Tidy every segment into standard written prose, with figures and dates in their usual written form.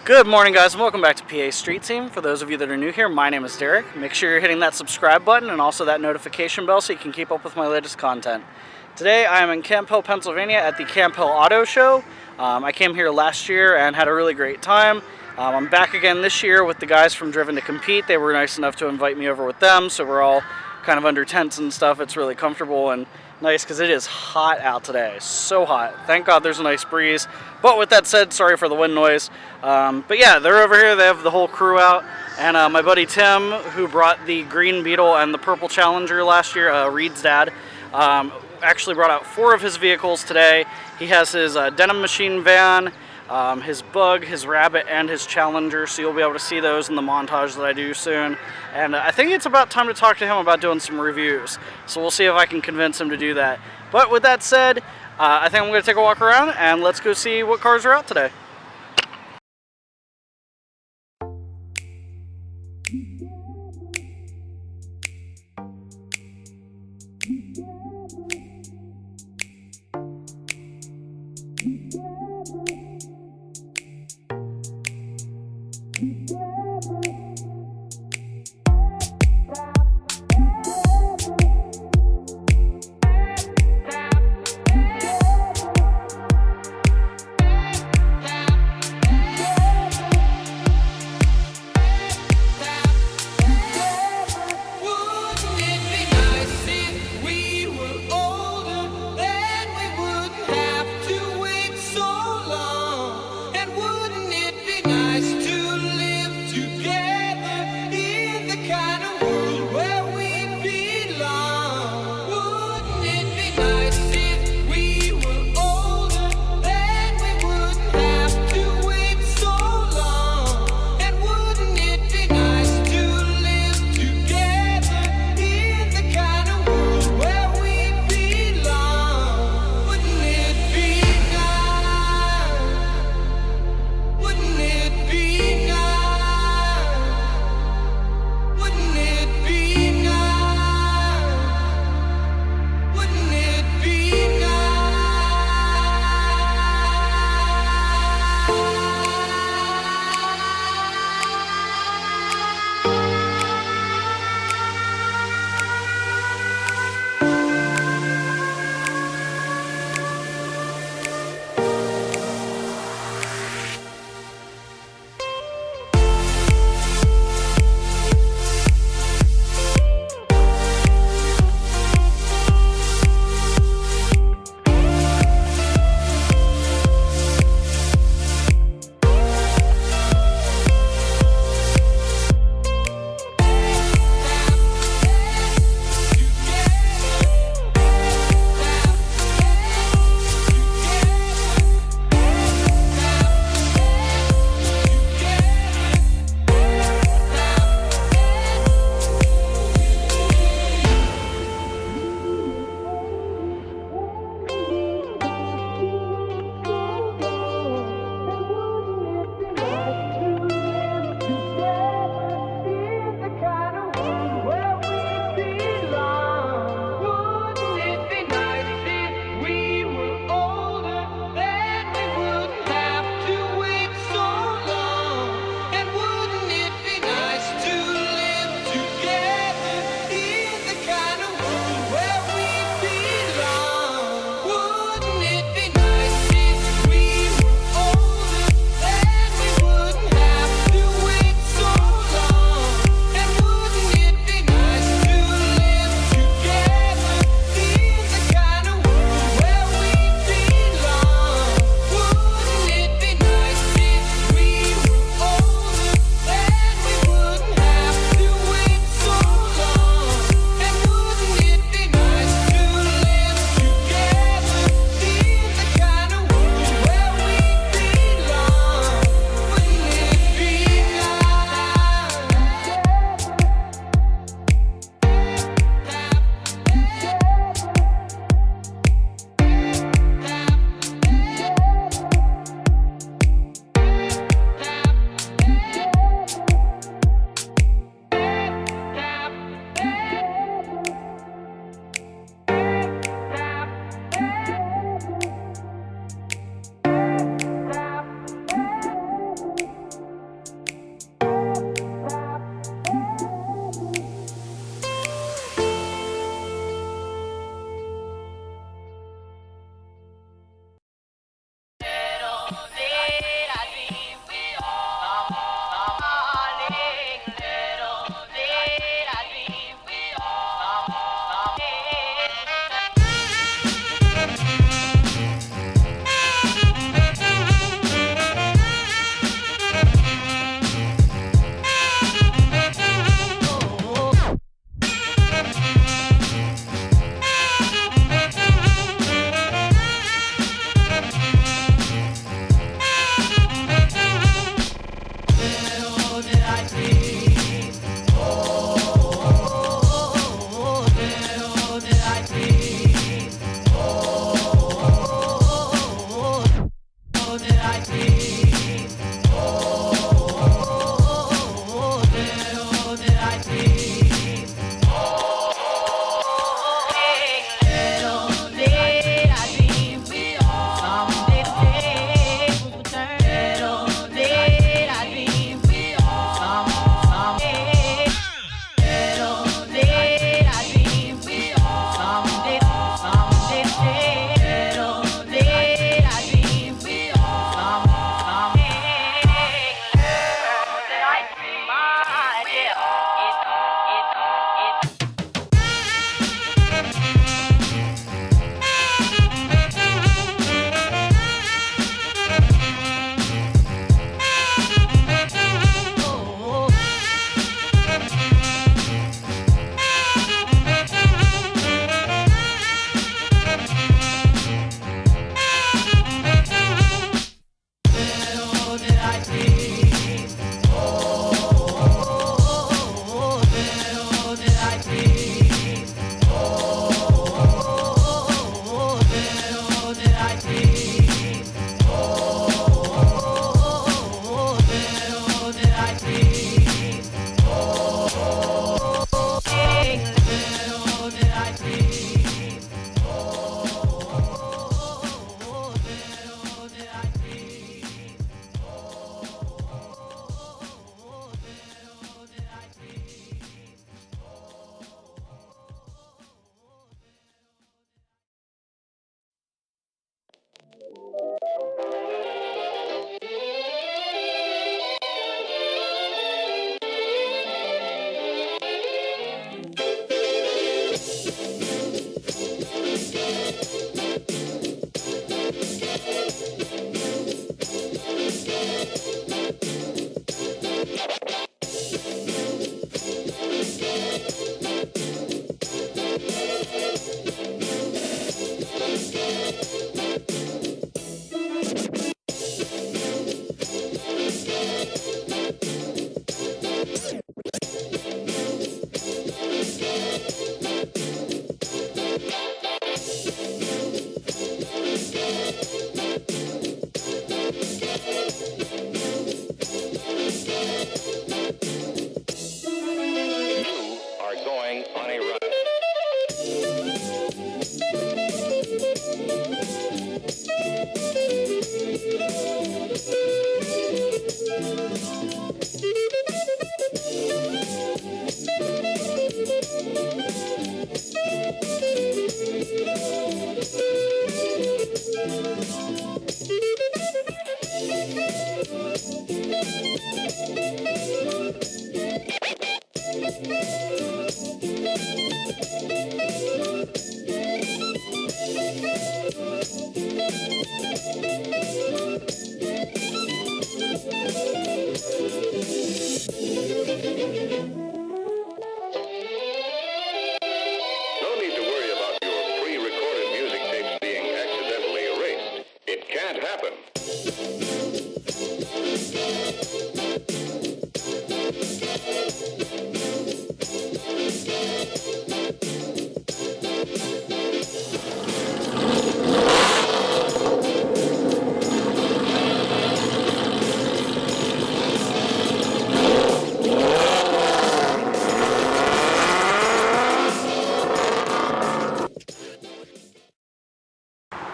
Good morning, guys, and welcome back to PA Street Team. For those of you that are new here, my name is Derek. Make sure you're hitting that subscribe button and also that notification bell so you can keep up with my latest content. Today I am in Camp Hill, Pennsylvania at the Camp Hill Auto Show. I came here last year and had a really great time. I'm back again this year with the guys from Driven to Compete. They were nice enough to invite me over with them, so we're all kind of under tents and stuff. It's really comfortable and nice because it is hot out today. So hot. Thank God there's a nice breeze. But with that said, sorry for the wind noise. But yeah, they're over here. They have the whole crew out. And my buddy Tim, who brought the Green Beetle and the Purple Challenger last year, Reed's dad, actually brought out 4 of his vehicles today. He has his Denimachine van, his Bug, his Rabbit, and his Challenger, so you'll be able to see those in the montage that I do soon. And I think it's about time to talk to him about doing some reviews, so we'll see if I can convince him to do that. But with that said, I think I'm going to take a walk around, and let's go see what cars are out today.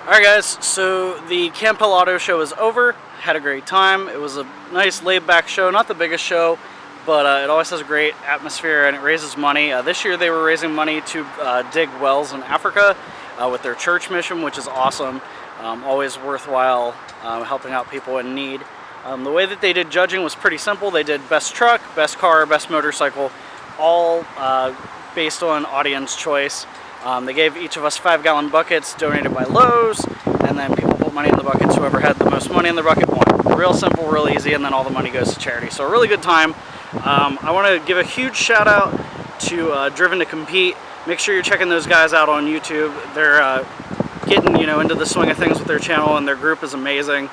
Alright guys, so the Camp Hill Auto Show is over. Had a great time. It was a nice laid-back show, not the biggest show, but it always has a great atmosphere and it raises money. This year they were raising money to dig wells in Africa with their church mission, which is awesome. Always worthwhile helping out people in need. The way that they did judging was pretty simple. They did best truck, best car, best motorcycle, all based on audience choice. They gave each of us 5-gallon buckets donated by Lowe's, and then people put money in the buckets. Whoever had the most money in the bucket won. Real simple, real easy, and then all the money goes to charity. So a really good time. I want to give a huge shout out to Driven to Compete. Make sure you're checking those guys out on YouTube. They're getting into the swing of things with their channel, and their group is amazing.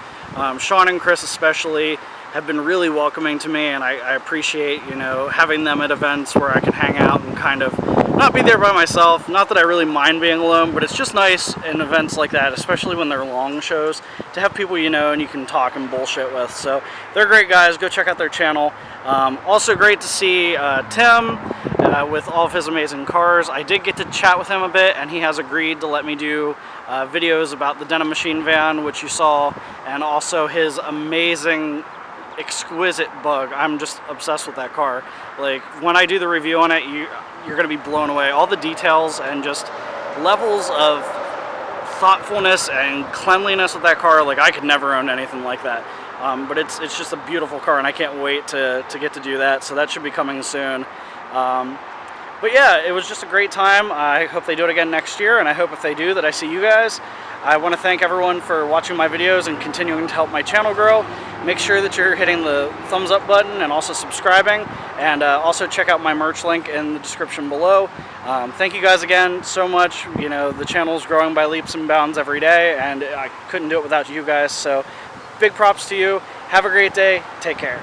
Sean and Chris especially have been really welcoming to me, and I appreciate having them at events where I can hang out and kind of not be there by myself. Not that I really mind being alone, but it's just nice in events like that, especially when they're long shows, to have people and you can talk and bullshit with. So they're great guys. Go check out their channel. Also great to see Tim with all of his amazing cars. I did get to chat with him a bit, and he has agreed to let me do videos about the Denimachine van, which you saw, and also his amazing exquisite Bug. I'm just obsessed with that car. Like, when I do the review on it, you're going to be blown away. All the details and just levels of thoughtfulness and cleanliness with that car, like, I could never own anything like that. But it's just a beautiful car, and I can't wait to get to do that, so that should be coming soon. But yeah, it was just a great time. I hope they do it again next year, and I hope if they do that I see you guys. I want to thank everyone for watching my videos and continuing to help my channel grow. Make sure that you're hitting the thumbs up button and also subscribing, and also check out my merch link in the description below. Thank you guys again so much. The channel is growing by leaps and bounds every day, and I couldn't do it without you guys, so big props to you. Have a great day. Take care.